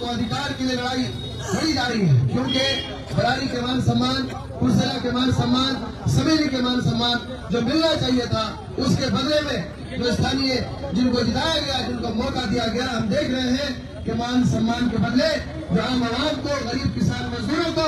तो अधिकार के लिए लड़ाई लड़ी जा रही है, क्योंकि बरारी के मान सम्मान, कुर्सेला के मान सम्मान, समेली के मान सम्मान जो मिलना चाहिए था, उसके बदले में जो स्थानीय जिनको जिताया गया, जिनको मौका दिया गया, हम देख रहे हैं कि मान सम्मान के बदले जो आम आवाम को, गरीब किसान मजदूरों को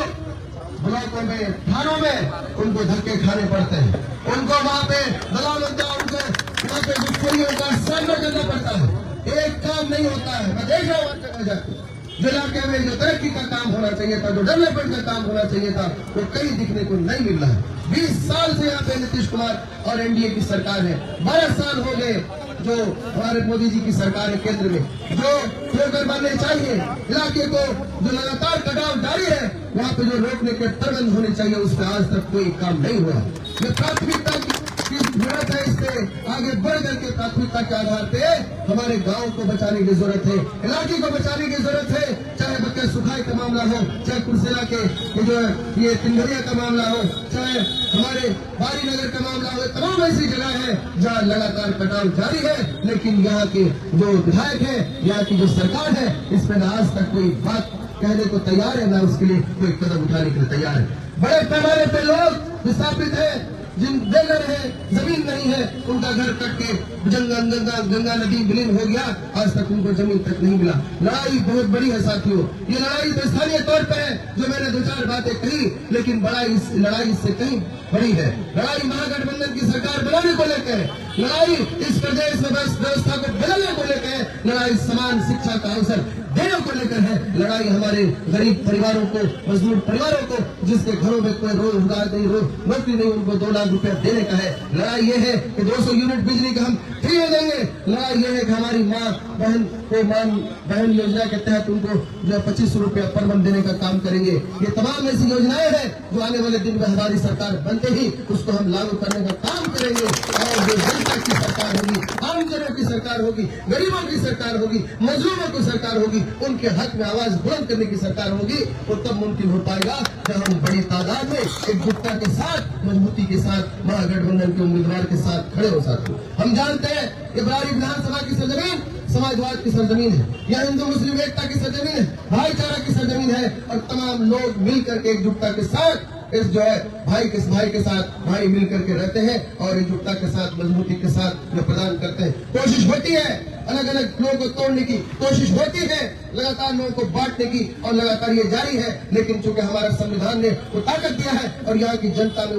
ब्लॉकों में, थानों में उनको धक्के खाने पड़ते हैं, उनको वहाँ पे दलाल होता है, उनको वहाँ पे दुश्मनियों का सामना करना पड़ता है। एक काम नहीं होता है। मैं देख रहा हूँ जगह जगह जो इलाके में जो तरक्की का काम होना चाहिए था, जो डेवलपमेंट का काम होना चाहिए था, वो कहीं दिखने को नहीं मिल रहा है। 20 साल से यहाँ पे नीतीश कुमार और एनडीए की सरकार है। 12 साल हो गए जो हमारे मोदी जी की सरकार है केंद्र में, जो ठोकर मारने चाहिए इलाके को, जो लगातार कटाव जारी है, वहाँ पे जो रोकने के प्रबंध होने चाहिए, उस पर आज तक कोई काम नहीं हुआ। ये प्राथमिकता की जरूरत है, इससे आगे बढ़ करके प्राथमिकता के आधार पे हमारे गांव को बचाने की जरूरत है, इलाके को बचाने की जरूरत है। चाहे बक्का सुखाई का मामला हो, चाहे कुर्सेला के जो ये तिंगरिया का मामला हो, चाहे हमारे बारी नगर का मामला हो, तमाम ऐसी जगह है जहाँ लगातार कटाव जारी है, लेकिन यहाँ के जो विधायक है, यहाँ की जो सरकार है, इस पर आज तक कोई बात कहने को तैयार है, ना उसके लिए कोई कदम उठाने के लिए तैयार है। बड़े पैमाने पे लोग विस्थापित है, जिन बेघर है, जमीन नहीं है, उनका घर कट के गंगा नदी विलीन हो गया, आज तक उनको जमीन तक नहीं मिला। लड़ाई बहुत बड़ी है साथियों, ये लड़ाई तो स्थानीय तौर पे है, जो मैंने 2-4 बातें कही, लेकिन लड़ाई इससे कहीं बड़ी है। लड़ाई महागठबंधन की सरकार बनाने को लेकर है, लड़ाई इस प्रदेश में व्यवस्था को बदलने को लेकर है, लड़ाई समान शिक्षा का अवसर देने को लेकर है, लड़ाई हमारे गरीब परिवारों को, मजदूर परिवारों को, जिसके घरों में कोई रोजगार नहीं, नौकरी नहीं, उनको 2 लाख रुपया देने का है। लड़ाई ये है कि 200 यूनिट बिजली का हम फ्री में देंगे। लड़ाई ये है कि हमारी माँ बहन को बहन योजना के तहत उनको जो 2500 रुपया पर मंथ देने का काम करेंगे। ये तमाम ऐसी योजनाएं हैं जो आने वाले दिन में हमारी सरकार बनते ही उसको हम लागू करने का काम करेंगे, और जो जनता की सरकार होगी, आमजनों की सरकार होगी, गरीबों की सरकार होगी, मजदूरों की सरकार होगी, उनके हक में आवाज बुलंद करने की सरकार होगी, वो तब मुमकिन हो पाएगा जब हम बड़ी तादाद में एकजुटता के साथ, मजबूती के साथ, महागठबंधन के उम्मीदवार के साथ खड़े हो सकते। हम जानते हैं कि बरारी विधानसभा की सरजमीन समाजवाद की सरजमीन है, यह हिंदू मुस्लिम एकता की सरजमीन है, भाईचारा की सरजमीन है, और तमाम लोग मिलकर के एकजुटता के साथ इस जो है भाई के साथ भाई मिलकर के रहते हैं, और एकजुटता के साथ, मजबूती के साथ जो प्रदान करते हैं। कोशिश होती है अलग अलग लोगों को तोड़ने की, कोशिश होती है लगातार लोगों को बांटने की, और लगातार ये जारी है, लेकिन चूंकि हमारा संविधान ने वो ताकत दिया है और यहाँ की जनता में